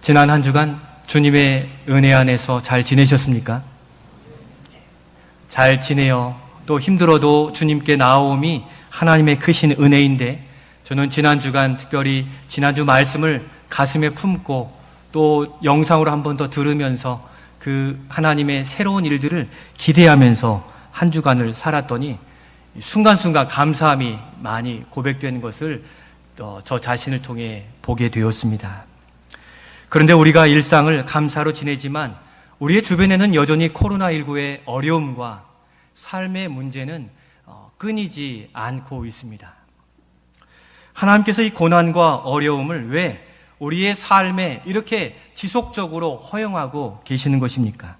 지난 한 주간 주님의 은혜 안에서 잘 지내셨습니까? 잘 지내요. 또 힘들어도 주님께 나아옴이 하나님의 크신 은혜인데, 저는 지난 주간 특별히 지난주 말씀을 가슴에 품고 또 영상으로 한 번 더 들으면서 그 하나님의 새로운 일들을 기대하면서 한 주간을 살았더니 순간순간 감사함이 많이 고백되는 것을 저 자신을 통해 보게 되었습니다. 그런데 우리가 일상을 감사로 지내지만 우리의 주변에는 여전히 코로나19의 어려움과 삶의 문제는 끊이지 않고 있습니다. 하나님께서 이 고난과 어려움을 왜 우리의 삶에 이렇게 지속적으로 허용하고 계시는 것입니까?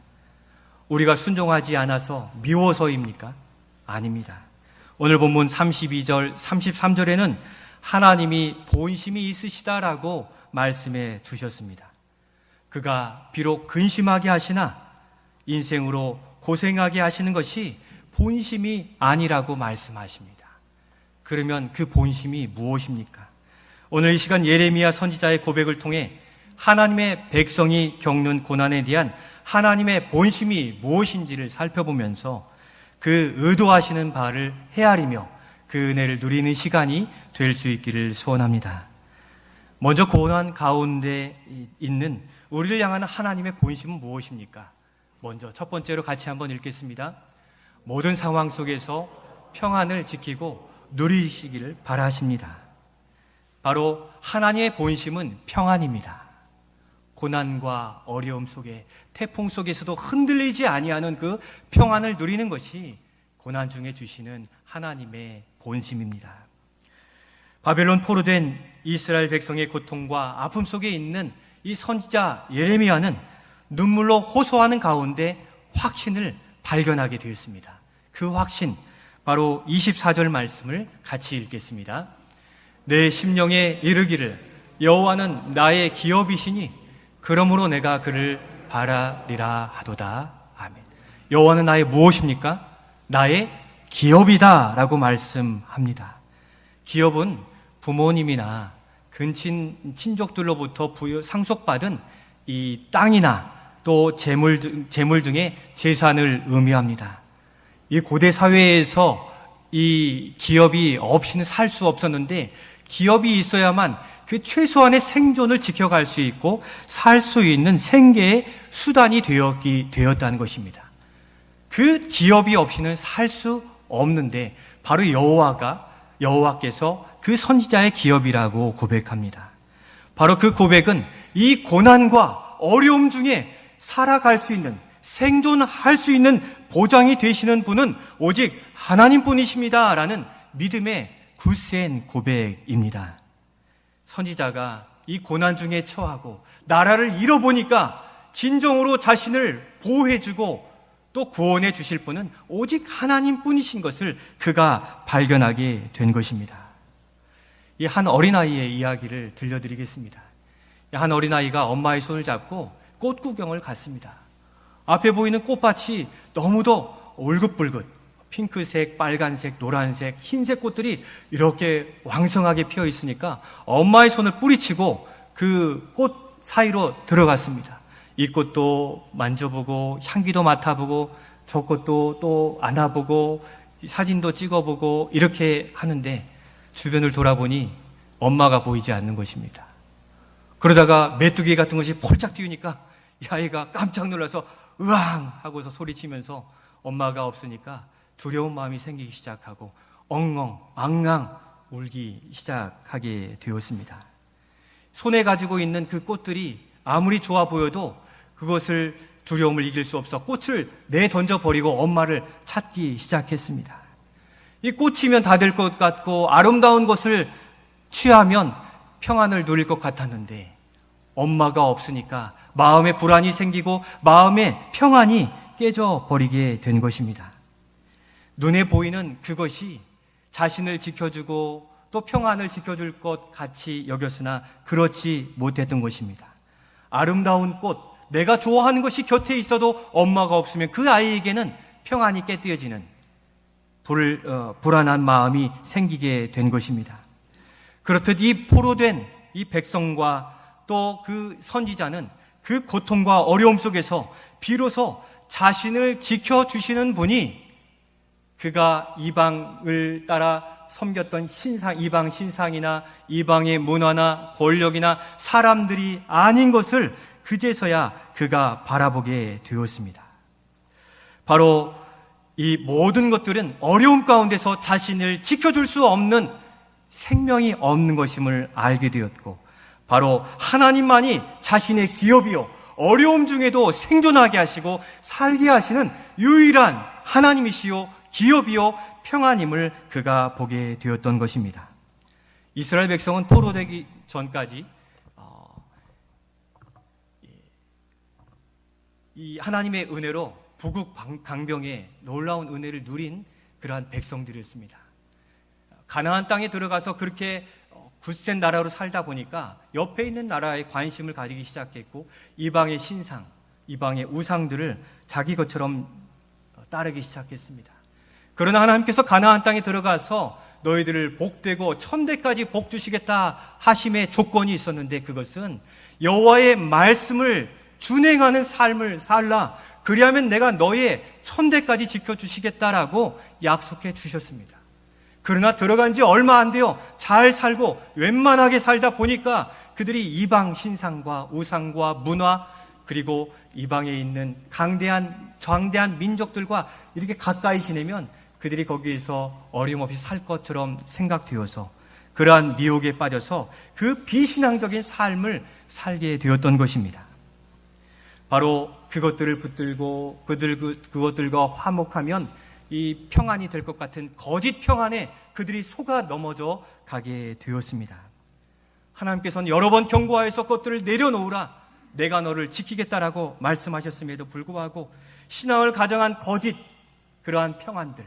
우리가 순종하지 않아서 미워서입니까? 아닙니다. 오늘 본문 32절, 33절에는 하나님이 본심이 있으시다라고 말씀해 주셨습니다. 그가 비록 근심하게 하시나 인생으로 고생하게 하시는 것이 본심이 아니라고 말씀하십니다. 그러면 그 본심이 무엇입니까? 오늘 이 시간 예레미야 선지자의 고백을 통해 하나님의 백성이 겪는 고난에 대한 하나님의 본심이 무엇인지를 살펴보면서 그 의도하시는 바를 헤아리며 그 은혜를 누리는 시간이 될 수 있기를 소원합니다. 먼저 고난 가운데 있는 우리를 향하는 하나님의 본심은 무엇입니까? 먼저 첫 번째로 같이 한번 읽겠습니다. 모든 상황 속에서 평안을 지키고 누리시기를 바라십니다. 바로 하나님의 본심은 평안입니다. 고난과 어려움 속에, 태풍 속에서도 흔들리지 아니하는 그 평안을 누리는 것이 고난 중에 주시는 하나님의 본심입니다. 바벨론 포로된 이스라엘 백성의 고통과 아픔 속에 있는 이 선지자 예레미야는 눈물로 호소하는 가운데 확신을 발견하게 되었습니다. 그 확신, 바로 24절 말씀을 같이 읽겠습니다. 내 심령에 이르기를 여호와는 나의 기업이시니 그러므로 내가 그를 바라리라 하도다. 아멘. 여호와는 나의 무엇입니까? 나의 기업이다 라고 말씀합니다. 기업은 부모님이나 친족들로부터 상속받은 이 땅이나 또 재물 등의 재산을 의미합니다. 이 고대 사회에서 이 기업이 없이는 살 수 없었는데, 기업이 있어야만 그 최소한의 생존을 지켜갈 수 있고 살 수 있는 생계의 수단이 되었다는 것입니다. 그 기업이 없이는 살 수 없는데 바로 여호와께서 그 선지자의 기업이라고 고백합니다. 바로 그 고백은 이 고난과 어려움 중에 살아갈 수 있는, 생존할 수 있는 보장이 되시는 분은 오직 하나님뿐이십니다 라는 믿음의 굳센 고백입니다. 선지자가 이 고난 중에 처하고 나라를 잃어보니까 진정으로 자신을 보호해주고 또 구원해 주실 분은 오직 하나님뿐이신 것을 그가 발견하게 된 것입니다. 이 한 어린아이의 이야기를 들려드리겠습니다. 한 어린아이가 엄마의 손을 잡고 꽃 구경을 갔습니다. 앞에 보이는 꽃밭이 너무도 올긋불긋 핑크색, 빨간색, 노란색, 흰색 꽃들이 이렇게 왕성하게 피어 있으니까 엄마의 손을 뿌리치고 그 꽃 사이로 들어갔습니다. 이 꽃도 만져보고 향기도 맡아보고 저 꽃도 또 안아보고 사진도 찍어보고 이렇게 하는데 주변을 돌아보니 엄마가 보이지 않는 것입니다. 그러다가 메뚜기 같은 것이 폴짝 띄우니까 이 아이가 깜짝 놀라서 으앙 하고서 소리치면서 엄마가 없으니까 두려운 마음이 생기기 시작하고 엉엉 앙앙 울기 시작하게 되었습니다. 손에 가지고 있는 그 꽃들이 아무리 좋아 보여도 그것을 두려움을 이길 수 없어 꽃을 내던져 버리고 엄마를 찾기 시작했습니다. 이 꽃이면 다 될 것 같고 아름다운 것을 취하면 평안을 누릴 것 같았는데 엄마가 없으니까 마음에 불안이 생기고 마음의 평안이 깨져버리게 된 것입니다. 눈에 보이는 그것이 자신을 지켜주고 또 평안을 지켜줄 것 같이 여겼으나 그렇지 못했던 것입니다. 아름다운 꽃, 내가 좋아하는 것이 곁에 있어도 엄마가 없으면 그 아이에게는 평안이 깨뜨려지는 불안한 마음이 생기게 된 것입니다. 그렇듯 이 포로된 이 백성과 또 그 선지자는 그 고통과 어려움 속에서 비로소 자신을 지켜주시는 분이 그가 이방을 따라 섬겼던 이방 신상이나 이방의 문화나 권력이나 사람들이 아닌 것을 그제서야 그가 바라보게 되었습니다. 바로 이 모든 것들은 어려움 가운데서 자신을 지켜줄 수 없는 생명이 없는 것임을 알게 되었고, 바로 하나님만이 자신의 기업이요 어려움 중에도 생존하게 하시고 살게 하시는 유일한 하나님이시요 기업이요 평안임을 그가 보게 되었던 것입니다. 이스라엘 백성은 포로되기 전까지 이 하나님의 은혜로 부국 강병에 놀라운 은혜를 누린 그러한 백성들이었습니다. 가나안 땅에 들어가서 그렇게 굳센 나라로 살다 보니까 옆에 있는 나라에 관심을 가지기 시작했고, 이방의 신상, 이방의 우상들을 자기 것처럼 따르기 시작했습니다. 그러나 하나님께서 가나안 땅에 들어가서 너희들을 복되고 천대까지 복 주시겠다 하심의 조건이 있었는데, 그것은 여호와의 말씀을 준행하는 삶을 살라, 그리하면 내가 너의 천대까지 지켜주시겠다라고 약속해 주셨습니다. 그러나 들어간 지 얼마 안 돼요. 잘 살고 웬만하게 살다 보니까 그들이 이방 신상과 우상과 문화, 그리고 이방에 있는 장대한 민족들과 이렇게 가까이 지내면 그들이 거기에서 어림없이 살 것처럼 생각되어서 그러한 미혹에 빠져서 그 비신앙적인 삶을 살게 되었던 것입니다. 바로 그것들을 붙들고 그것들과 화목하면 이 평안이 될 것 같은 거짓 평안에 그들이 속아 넘어져 가게 되었습니다. 하나님께서는 여러 번 경고하여서 그것들을 내려놓으라, 내가 너를 지키겠다라고 말씀하셨음에도 불구하고 신앙을 가정한 거짓 그러한 평안들,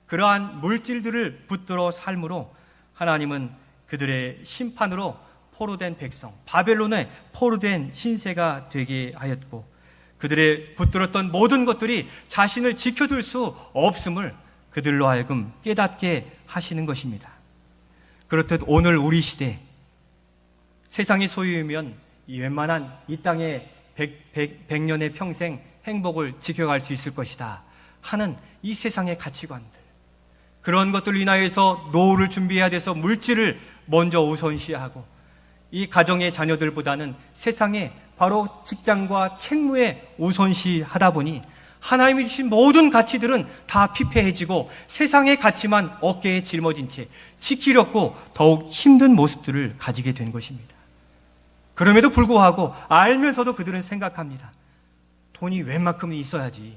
그러한 물질들을 붙들어 삶으로 하나님은 그들의 심판으로 포로된 백성, 바벨론의 포로된 신세가 되게 하였고, 그들의 붙들었던 모든 것들이 자신을 지켜줄 수 없음을 그들로 하여금 깨닫게 하시는 것입니다. 그렇듯 오늘 우리 시대, 세상이 소유이면 이 웬만한 이 땅의 100년의 평생 행복을 지켜갈 수 있을 것이다 하는 이 세상의 가치관들, 그런 것들로 인하여서 노후를 준비해야 돼서 물질을 먼저 우선시하고, 이 가정의 자녀들보다는 세상에 바로 직장과 책무에 우선시하다 보니 하나님이 주신 모든 가치들은 다 피폐해지고 세상의 가치만 어깨에 짊어진 채 지키려고 더욱 힘든 모습들을 가지게 된 것입니다. 그럼에도 불구하고 알면서도 그들은 생각합니다. 돈이 웬만큼은 있어야지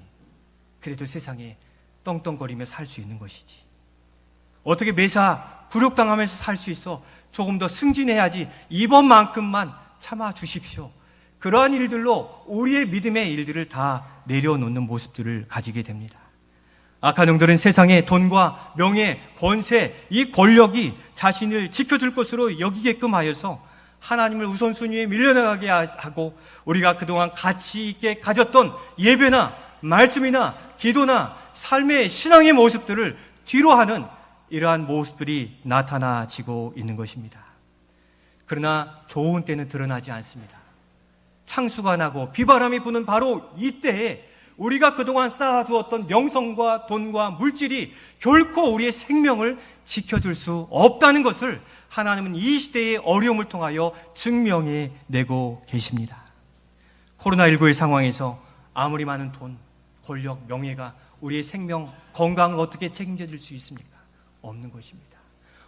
그래도 세상에 떵떵거리며 살 수 있는 것이지. 어떻게 매사 굴욕당하면서 살 수 있어? 조금 더 승진해야지. 이번만큼만 참아 주십시오. 그러한 일들로 우리의 믿음의 일들을 다 내려놓는 모습들을 가지게 됩니다. 악한 영들은 세상의 돈과 명예, 권세, 이 권력이 자신을 지켜줄 것으로 여기게끔 하여서 하나님을 우선순위에 밀려나가게 하고, 우리가 그동안 가치 있게 가졌던 예배나 말씀이나 기도나 삶의 신앙의 모습들을 뒤로 하는 이러한 모습들이 나타나지고 있는 것입니다. 그러나 좋은 때는 드러나지 않습니다. 창수가 나고 비바람이 부는 바로 이때에 우리가 그동안 쌓아두었던 명성과 돈과 물질이 결코 우리의 생명을 지켜줄 수 없다는 것을 하나님은 이 시대의 어려움을 통하여 증명해 내고 계십니다. 코로나19의 상황에서 아무리 많은 돈, 권력, 명예가 우리의 생명, 건강을 어떻게 책임져 줄 수 있습니까? 없는 것입니다.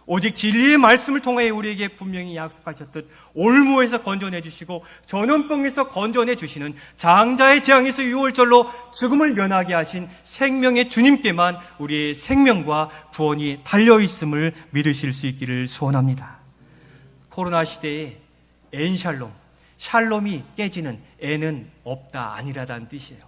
오직 진리의 말씀을 통해 우리에게 분명히 약속하셨듯 올무에서 건져내 주시고 전염병에서 건져내 주시는 장자의 재앙에서 유월절로 죽음을 면하게 하신 생명의 주님께만 우리의 생명과 구원이 달려있음을 믿으실 수 있기를 소원합니다. 코로나 시대에 엔샬롬, 샬롬이 깨지는 애는 없다, 아니라다는 뜻이에요.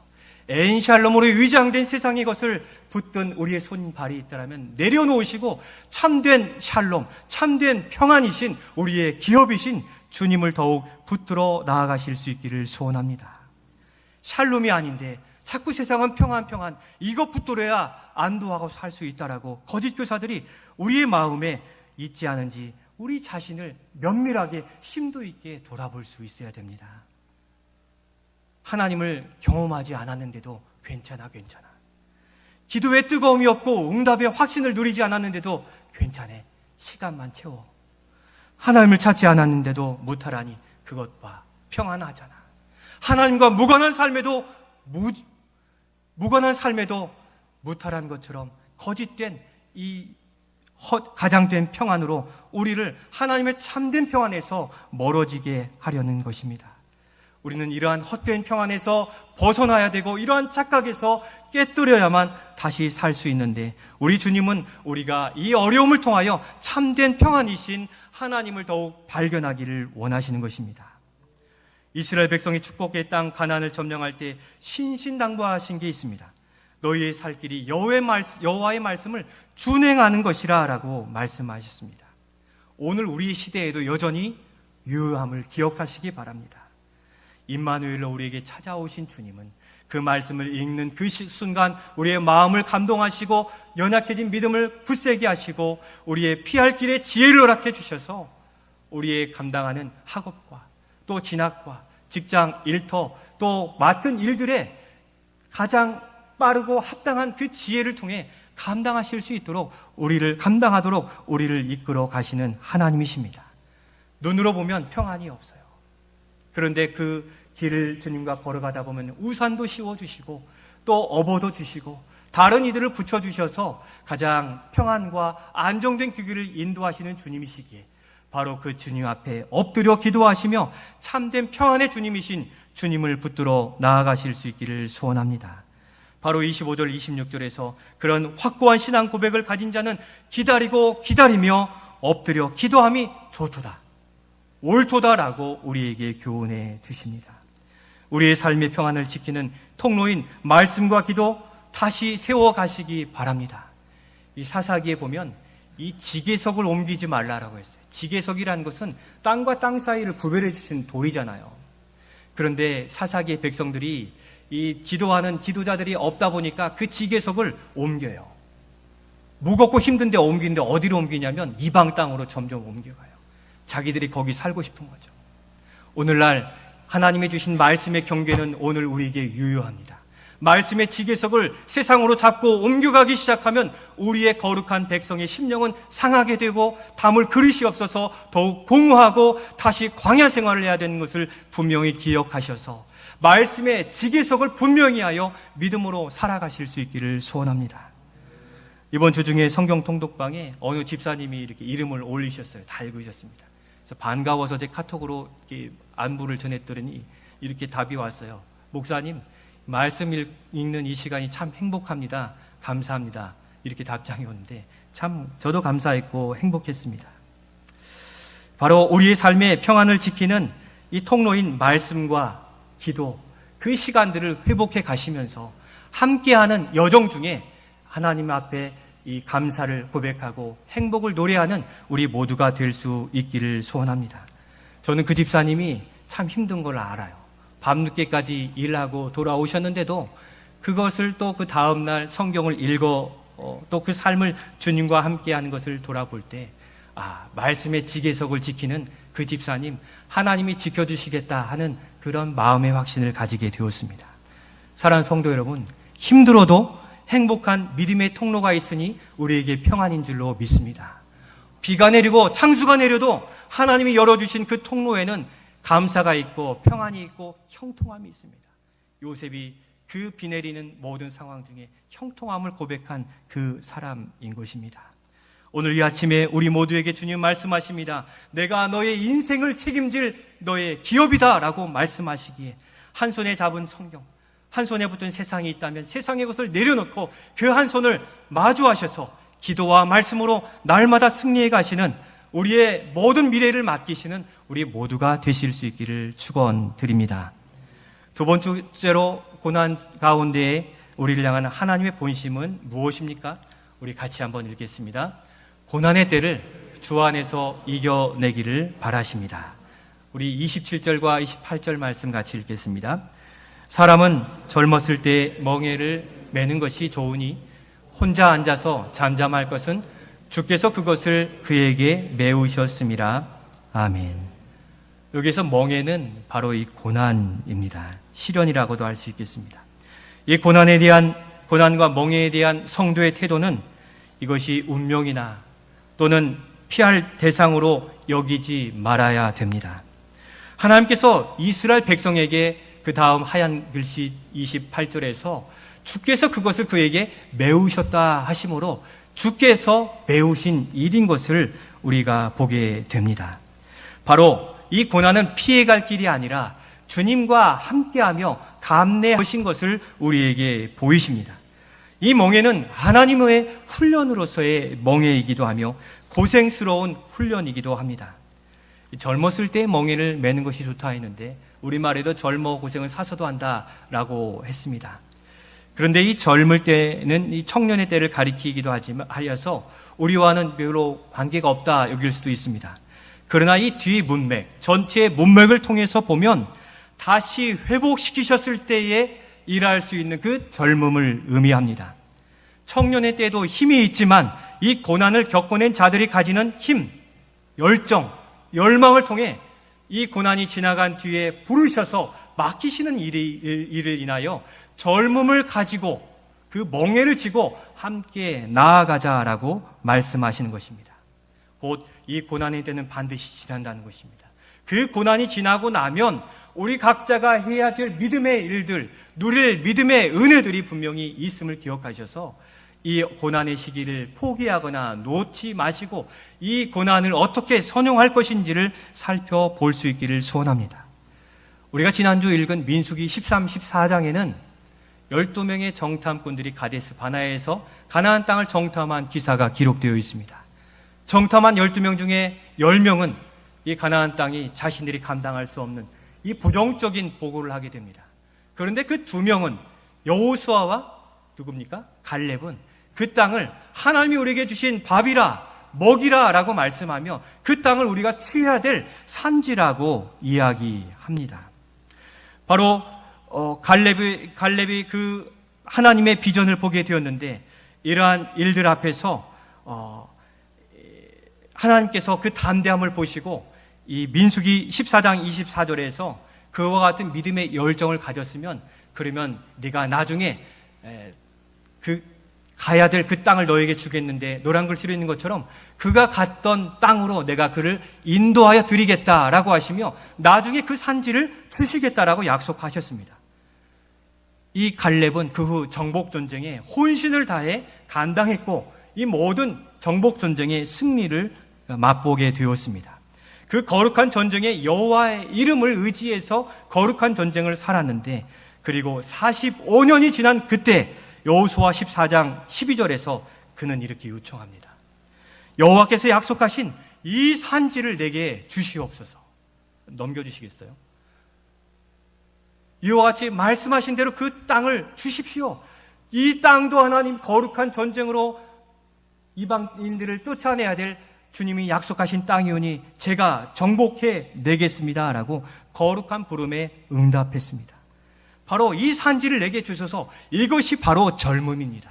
엔샬롬으로 위장된 세상의 것을 붙든 우리의 손발이 있다면 내려놓으시고 참된 샬롬, 참된 평안이신 우리의 기업이신 주님을 더욱 붙들어 나아가실 수 있기를 소원합니다. 샬롬이 아닌데 자꾸 세상은 평안 이것 붙들어야 안도하고 살 수 있다라고 거짓 교사들이 우리의 마음에 있지 않은지 우리 자신을 면밀하게 심도 있게 돌아볼 수 있어야 됩니다. 하나님을 경험하지 않았는데도 괜찮아. 기도에 뜨거움이 없고 응답의 확신을 누리지 않았는데도 괜찮아. 시간만 채워. 하나님을 찾지 않았는데도 무탈하니 그것 봐. 평안하잖아. 하나님과 무관한 삶에도 무탈한 것처럼 거짓된 이 가장된 평안으로 우리를 하나님의 참된 평안에서 멀어지게 하려는 것입니다. 우리는 이러한 헛된 평안에서 벗어나야 되고 이러한 착각에서 깨뜨려야만 다시 살 수 있는데, 우리 주님은 우리가 이 어려움을 통하여 참된 평안이신 하나님을 더욱 발견하기를 원하시는 것입니다. 이스라엘 백성이 축복의 땅 가나안을 점령할 때 신신당부하신 게 있습니다. 너희의 살 길이 여호와의 말씀을 준행하는 것이라 라고 말씀하셨습니다. 오늘 우리 시대에도 여전히 유효함을 기억하시기 바랍니다. 임마누엘로 우리에게 찾아오신 주님은 그 말씀을 읽는 그 순간 우리의 마음을 감동하시고 연약해진 믿음을 굳세게 하시고 우리의 피할 길에 지혜를 허락해 주셔서 우리의 감당하는 학업과 또 진학과 직장, 일터, 또 맡은 일들에 가장 빠르고 합당한 그 지혜를 통해 감당하실 수 있도록 감당하도록 우리를 이끌어 가시는 하나님이십니다. 눈으로 보면 평안이 없어요. 그런데 그 길을 주님과 걸어가다 보면 우산도 씌워주시고 또 어버도 주시고 다른 이들을 붙여주셔서 가장 평안과 안정된 그 길을 인도하시는 주님이시기에 바로 그 주님 앞에 엎드려 기도하시며 참된 평안의 주님이신 주님을 붙들어 나아가실 수 있기를 소원합니다. 바로 25절 26절에서 그런 확고한 신앙 고백을 가진 자는 기다리고 기다리며 엎드려 기도함이 좋도다, 옳도다라고 우리에게 교훈해 주십니다. 우리의 삶의 평안을 지키는 통로인 말씀과 기도 다시 세워가시기 바랍니다. 이 사사기에 보면 이 지계석을 옮기지 말라라고 했어요. 지계석이라는 것은 땅과 땅 사이를 구별해 주신 돌이잖아요. 그런데 사사기의 백성들이 이 지도하는 지도자들이 없다 보니까 그 지계석을 옮겨요. 무겁고 힘든데 옮기는데 어디로 옮기냐면 이방 땅으로 점점 옮겨가요. 자기들이 거기 살고 싶은 거죠. 오늘날 하나님이 주신 말씀의 경계는 오늘 우리에게 유효합니다. 말씀의 지계석을 세상으로 잡고 옮겨가기 시작하면 우리의 거룩한 백성의 심령은 상하게 되고 담을 그릇이 없어서 더욱 공허하고 다시 광야 생활을 해야 되는 것을 분명히 기억하셔서 말씀의 지계석을 분명히 하여 믿음으로 살아가실 수 있기를 소원합니다. 이번 주 중에 성경 통독방에 어느 집사님이 이렇게 이름을 올리셨어요. 다 읽으셨습니다. 그래서 반가워서 제 카톡으로 이렇게 안부를 전했더니 이렇게 답이 왔어요. 목사님, 말씀 읽는 이 시간이 참 행복합니다. 감사합니다. 이렇게 답장이 오는데 참 저도 감사했고 행복했습니다. 바로 우리의 삶의 평안을 지키는 이 통로인 말씀과 기도, 그 시간들을 회복해 가시면서 함께하는 여정 중에 하나님 앞에 이 감사를 고백하고 행복을 노래하는 우리 모두가 될 수 있기를 소원합니다. 저는 그 집사님이 참 힘든 걸 알아요. 밤늦게까지 일하고 돌아오셨는데도 그것을 또 그 다음날 성경을 읽어 또 그 삶을 주님과 함께하는 것을 돌아볼 때 말씀의 지계석을 지키는 그 집사님 하나님이 지켜주시겠다 하는 그런 마음의 확신을 가지게 되었습니다. 사랑하는 성도 여러분, 힘들어도 행복한 믿음의 통로가 있으니 우리에게 평안인 줄로 믿습니다. 비가 내리고 창수가 내려도 하나님이 열어주신 그 통로에는 감사가 있고 평안이 있고 형통함이 있습니다. 요셉이 그 비 내리는 모든 상황 중에 형통함을 고백한 그 사람인 것입니다. 오늘 이 아침에 우리 모두에게 주님 말씀하십니다. 내가 너의 인생을 책임질 너의 기업이다 라고 말씀하시기에 한 손에 잡은 성경, 한 손에 붙은 세상이 있다면 세상의 것을 내려놓고 그 한 손을 마주하셔서 기도와 말씀으로 날마다 승리해 가시는 우리의 모든 미래를 맡기시는 우리 모두가 되실 수 있기를 축원드립니다. 두 번째로 고난 가운데에 우리를 향한 하나님의 본심은 무엇입니까? 우리 같이 한번 읽겠습니다. 고난의 때를 주 안에서 이겨내기를 바라십니다. 우리 27절과 28절 말씀 같이 읽겠습니다. 사람은 젊었을 때 멍에를 매는 것이 좋으니 혼자 앉아서 잠잠할 것은 주께서 그것을 그에게 메우셨음이라. 아멘. 여기서 멍에는 바로 이 고난입니다. 시련이라고도 할 수 있겠습니다. 이 고난과 멍에에 대한 성도의 태도는 이것이 운명이나 또는 피할 대상으로 여기지 말아야 됩니다. 하나님께서 이스라엘 백성에게 그 다음 하얀 글씨 28절에서 주께서 그것을 그에게 메우셨다 하심으로 주께서 메우신 일인 것을 우리가 보게 됩니다. 바로 이 고난은 피해갈 길이 아니라 주님과 함께하며 감내하신 것을 우리에게 보이십니다. 이 멍에는 하나님의 훈련으로서의 멍에이기도 하며 고생스러운 훈련이기도 합니다. 젊었을 때 멍에를 매는 것이 좋다 했는데 우리말에도 젊어 고생을 사서도 한다라고 했습니다. 그런데 이 젊을 때는 이 청년의 때를 가리키기도 하여서 우리와는 별로 관계가 없다 여길 수도 있습니다. 그러나 이 뒤 문맥, 전체의 문맥을 통해서 보면 다시 회복시키셨을 때에 일할 수 있는 그 젊음을 의미합니다. 청년의 때도 힘이 있지만 이 고난을 겪어낸 자들이 가지는 힘, 열정, 열망을 통해 이 고난이 지나간 뒤에 부르셔서 맡기시는 일을 인하여 젊음을 가지고 그 멍에를 지고 함께 나아가자라고 말씀하시는 것입니다. 곧 이 고난의 때는 반드시 지난다는 것입니다. 그 고난이 지나고 나면 우리 각자가 해야 될 믿음의 일들, 누릴 믿음의 은혜들이 분명히 있음을 기억하셔서 이 고난의 시기를 포기하거나 놓지 마시고 이 고난을 어떻게 선용할 것인지를 살펴볼 수 있기를 소원합니다. 우리가 지난주 읽은 민수기 13, 14장에는 12명의 정탐꾼들이 가데스 바네아에서 가나안 땅을 정탐한 기사가 기록되어 있습니다. 정탐한 12명 중에 10명은 이 가나안 땅이 자신들이 감당할 수 없는 이 부정적인 보고를 하게 됩니다. 그런데 그 2명은 여호수아와 누굽니까? 갈렙은 그 땅을 하나님이 우리에게 주신 밥이라 먹이라 라고 말씀하며 그 땅을 우리가 취해야 될 산지라고 이야기합니다. 바로 갈렙이 그 하나님의 비전을 보게 되었는데 이러한 일들 앞에서 하나님께서 그 담대함을 보시고 이 민수기 14장 24절에서 그와 같은 믿음의 열정을 가졌으면 그러면 네가 나중에 그 가야 될 그 땅을 너에게 주겠는데 노란 글씨로 있는 것처럼 그가 갔던 땅으로 내가 그를 인도하여 드리겠다라고 하시며 나중에 그 산지를 주시겠다라고 약속하셨습니다. 이 갈렙은 그 후 정복전쟁에 혼신을 다해 감당했고 이 모든 정복전쟁의 승리를 맛보게 되었습니다. 그 거룩한 전쟁에 여호와의 이름을 의지해서 거룩한 전쟁을 살았는데 그리고 45년이 지난 그때 여호수아 14장 12절에서 그는 이렇게 요청합니다. 여호와께서 약속하신 이 산지를 내게 주시옵소서. 넘겨주시겠어요? 이와 같이 말씀하신 대로 그 땅을 주십시오. 이 땅도 하나님 거룩한 전쟁으로 이방인들을 쫓아내야 될 주님이 약속하신 땅이오니 제가 정복해 내겠습니다 라고 거룩한 부름에 응답했습니다. 바로 이 산지를 내게 주셔서 이것이 바로 젊음입니다.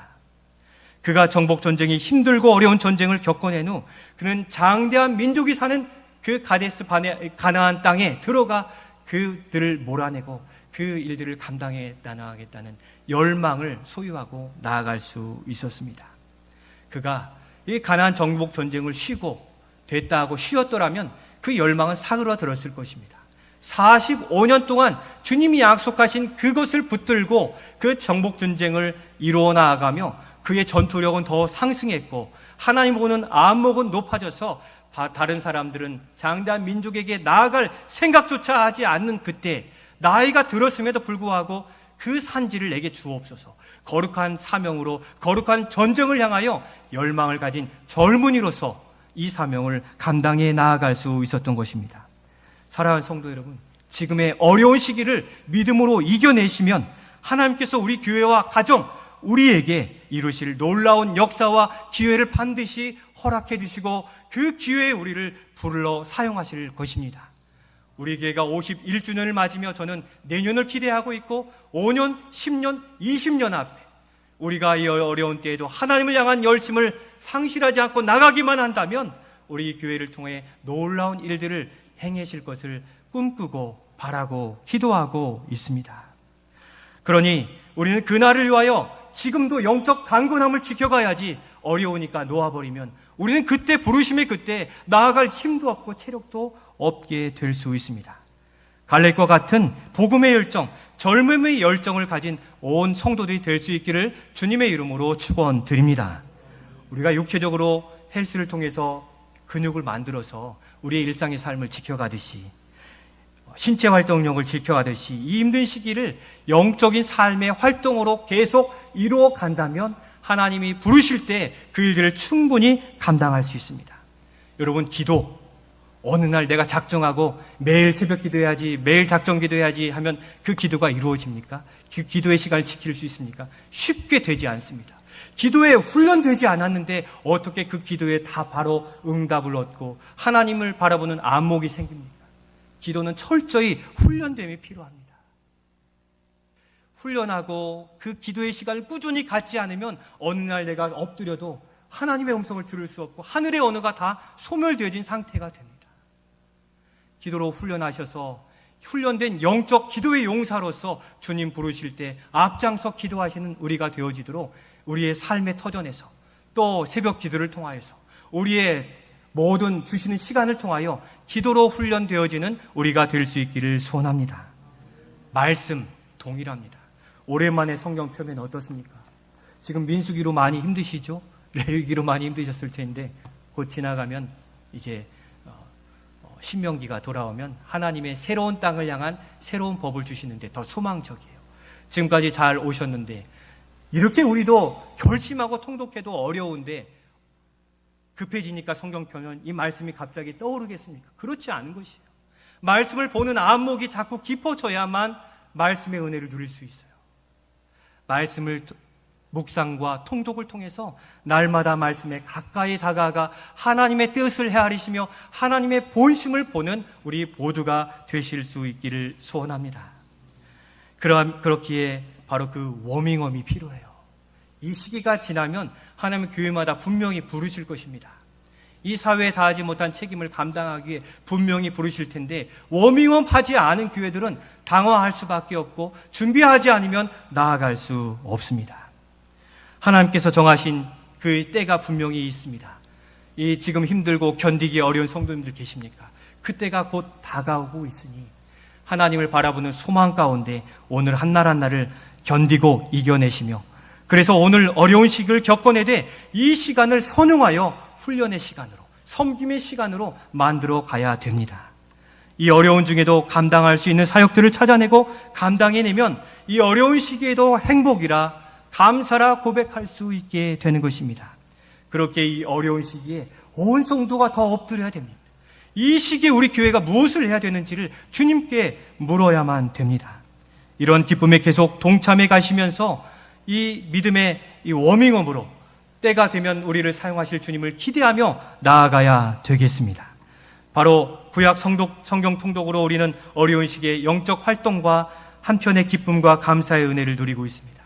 그가 정복전쟁이 힘들고 어려운 전쟁을 겪어낸 후 그는 장대한 민족이 사는 그 가데스 가나안 땅에 들어가 그들을 몰아내고 그 일들을 감당해 나가겠다는 열망을 소유하고 나아갈 수 있었습니다. 그가 이 가나안 정복 전쟁을 쉬고 됐다 하고 쉬었더라면 그 열망은 사그라들었을 것입니다. 45년 동안 주님이 약속하신 그것을 붙들고 그 정복 전쟁을 이루어 나아가며 그의 전투력은 더 상승했고 하나님 보는 안목은 높아져서 다른 사람들은 장대한 민족에게 나아갈 생각조차 하지 않는 그때 나이가 들었음에도 불구하고 그 산지를 내게 주옵소서. 거룩한 사명으로 거룩한 전쟁을 향하여 열망을 가진 젊은이로서 이 사명을 감당해 나아갈 수 있었던 것입니다. 사랑하는 성도 여러분, 지금의 어려운 시기를 믿음으로 이겨내시면 하나님께서 우리 교회와 가정, 우리에게 이루실 놀라운 역사와 기회를 반드시 허락해 주시고 그 기회에 우리를 불러 사용하실 것입니다. 우리 교회가 51주년을 맞으며 저는 내년을 기대하고 있고 5년, 10년, 20년 앞에 우리가 이 어려운 때에도 하나님을 향한 열심을 상실하지 않고 나가기만 한다면 우리 교회를 통해 놀라운 일들을 행하실 것을 꿈꾸고 바라고 기도하고 있습니다. 그러니 우리는 그날을 위하여 지금도 영적 강건함을 지켜가야지. 어려우니까 놓아버리면 우리는 그때 부르심의 그때 나아갈 힘도 없고 체력도 없게 될 수 있습니다. 갈렙과 같은 복음의 열정, 젊음의 열정을 가진 온 성도들이 될 수 있기를 주님의 이름으로 축원드립니다. 우리가 육체적으로 헬스를 통해서 근육을 만들어서 우리의 일상의 삶을 지켜가듯이, 신체 활동력을 지켜가듯이 이 힘든 시기를 영적인 삶의 활동으로 계속 이루어 간다면 하나님이 부르실 때 그 일들을 충분히 감당할 수 있습니다. 여러분, 기도, 어느 날 내가 작정하고 매일 새벽 기도해야지, 매일 작정 기도해야지 하면 그 기도가 이루어집니까? 그 기도의 시간을 지킬 수 있습니까? 쉽게 되지 않습니다. 기도에 훈련되지 않았는데 어떻게 그 기도에 다 바로 응답을 얻고 하나님을 바라보는 안목이 생깁니까? 기도는 철저히 훈련됨이 필요합니다. 훈련하고 그 기도의 시간을 꾸준히 갖지 않으면 어느 날 내가 엎드려도 하나님의 음성을 들을 수 없고 하늘의 언어가 다 소멸되어진 상태가 됩니다. 기도로 훈련하셔서 훈련된 영적 기도의 용사로서 주님 부르실 때 앞장서 기도하시는 우리가 되어지도록 우리의 삶의 터전에서 또 새벽 기도를 통하여서 우리의 모든 주시는 시간을 통하여 기도로 훈련되어지는 우리가 될 수 있기를 소원합니다. 말씀 동일합니다. 오랜만에 성경 펴면 어떻습니까? 지금 민수기로 많이 힘드시죠? 레위기로 많이 힘드셨을 텐데 곧 지나가면 이제 신명기가 돌아오면 하나님의 새로운 땅을 향한 새로운 법을 주시는데 더 소망적이에요. 지금까지 잘 오셨는데 이렇게 우리도 결심하고 통독해도 어려운데 급해지니까 성경 펴면 이 말씀이 갑자기 떠오르겠습니까? 그렇지 않은 것이에요. 말씀을 보는 안목이 자꾸 깊어져야만 말씀의 은혜를 누릴 수 있어요. 말씀을 묵상과 통독을 통해서 날마다 말씀에 가까이 다가가 하나님의 뜻을 헤아리시며 하나님의 본심을 보는 우리 모두가 되실 수 있기를 소원합니다. 그렇기에 바로 그 워밍업이 필요해요. 이 시기가 지나면 하나님 교회마다 분명히 부르실 것입니다. 이 사회에 다하지 못한 책임을 감당하기 위해 분명히 부르실 텐데 워밍업 하지 않은 교회들은 당황할 수밖에 없고 준비하지 않으면 나아갈 수 없습니다. 하나님께서 정하신 그 때가 분명히 있습니다. 이 지금 힘들고 견디기 어려운 성도님들 계십니까? 그 때가 곧 다가오고 있으니 하나님을 바라보는 소망 가운데 오늘 한날 한날을 견디고 이겨내시며 그래서 오늘 어려운 시기를 겪어내되 이 시간을 선응하여 훈련의 시간으로, 섬김의 시간으로 만들어 가야 됩니다. 이 어려운 중에도 감당할 수 있는 사역들을 찾아내고 감당해내면 이 어려운 시기에도 행복이라 감사라 고백할 수 있게 되는 것입니다. 그렇게 이 어려운 시기에 온 성도가 더 엎드려야 됩니다. 이 시기에 우리 교회가 무엇을 해야 되는지를 주님께 물어야만 됩니다. 이런 기쁨에 계속 동참해 가시면서 이 믿음의 이 워밍업으로 때가 되면 우리를 사용하실 주님을 기대하며 나아가야 되겠습니다. 바로 구약 성경 통독으로 우리는 어려운 시기에 영적 활동과 한편의 기쁨과 감사의 은혜를 누리고 있습니다.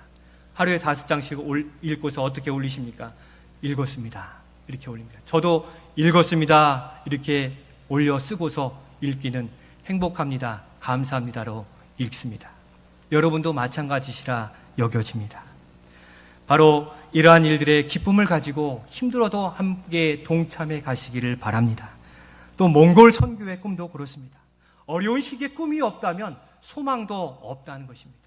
하루에 5장씩 읽고서 어떻게 올리십니까? 읽었습니다. 이렇게 올립니다. 저도 읽었습니다. 이렇게 올려 쓰고서 읽기는 행복합니다. 감사합니다로 읽습니다. 여러분도 마찬가지시라 여겨집니다. 바로 이러한 일들의 기쁨을 가지고 힘들어도 함께 동참해 가시기를 바랍니다. 또 몽골 선교의 꿈도 그렇습니다. 어려운 시기에 꿈이 없다면 소망도 없다는 것입니다.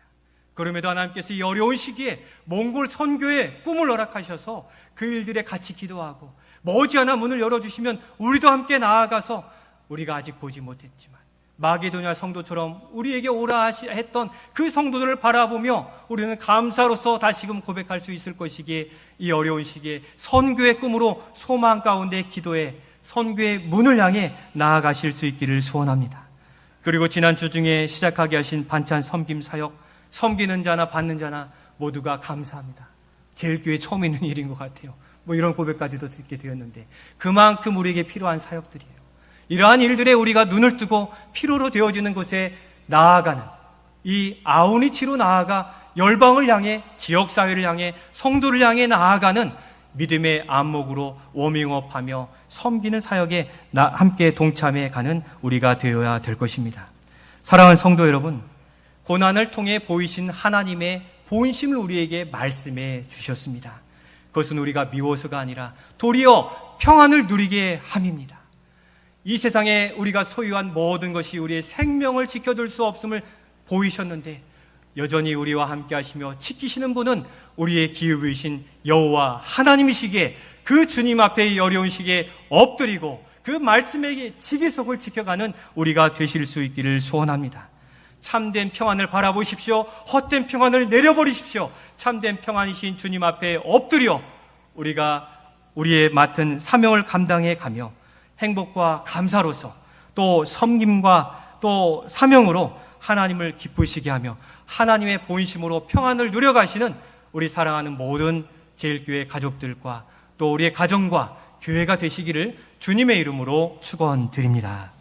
그럼에도 하나님께서 이 어려운 시기에 몽골 선교의 꿈을 허락하셔서 그 일들에 같이 기도하고 머지않아 문을 열어주시면 우리도 함께 나아가서 우리가 아직 보지 못했지만 마게도냐 성도처럼 우리에게 오라 했던 그 성도들을 바라보며 우리는 감사로서 다시금 고백할 수 있을 것이기에 이 어려운 시기에 선교의 꿈으로 소망 가운데 기도해 선교의 문을 향해 나아가실 수 있기를 소원합니다. 그리고 지난주 중에 시작하게 하신 반찬 섬김 사역, 섬기는 자나 받는 자나 모두가 감사합니다. 제일 교회 처음 있는 일인 것 같아요. 이런 고백까지도 듣게 되었는데 그만큼 우리에게 필요한 사역들이에요. 이러한 일들에 우리가 눈을 뜨고 필요로 되어지는 곳에 나아가는 이 아우니치로 나아가 열방을 향해, 지역사회를 향해, 성도를 향해 나아가는 믿음의 안목으로 워밍업하며 섬기는 사역에 함께 동참해 가는 우리가 되어야 될 것입니다. 사랑하는 성도 여러분, 고난을 통해 보이신 하나님의 본심을 우리에게 말씀해 주셨습니다. 그것은 우리가 미워서가 아니라 도리어 평안을 누리게 함입니다. 이 세상에 우리가 소유한 모든 것이 우리의 생명을 지켜둘 수 없음을 보이셨는데 여전히 우리와 함께 하시며 지키시는 분은 우리의 기업이신 여호와 하나님이시기에 그 주님 앞에 이 어려운 시기에 엎드리고 그 말씀의 지기속을 지켜가는 우리가 되실 수 있기를 소원합니다. 참된 평안을 바라보십시오. 헛된 평안을 내려버리십시오. 참된 평안이신 주님 앞에 엎드려 우리가 우리의 맡은 사명을 감당해 가며 행복과 감사로서 또 섬김과 또 사명으로 하나님을 기쁘시게 하며 하나님의 본심으로 평안을 누려가시는 우리 사랑하는 모든 제일교회 가족들과 또 우리의 가정과 교회가 되시기를 주님의 이름으로 축원드립니다.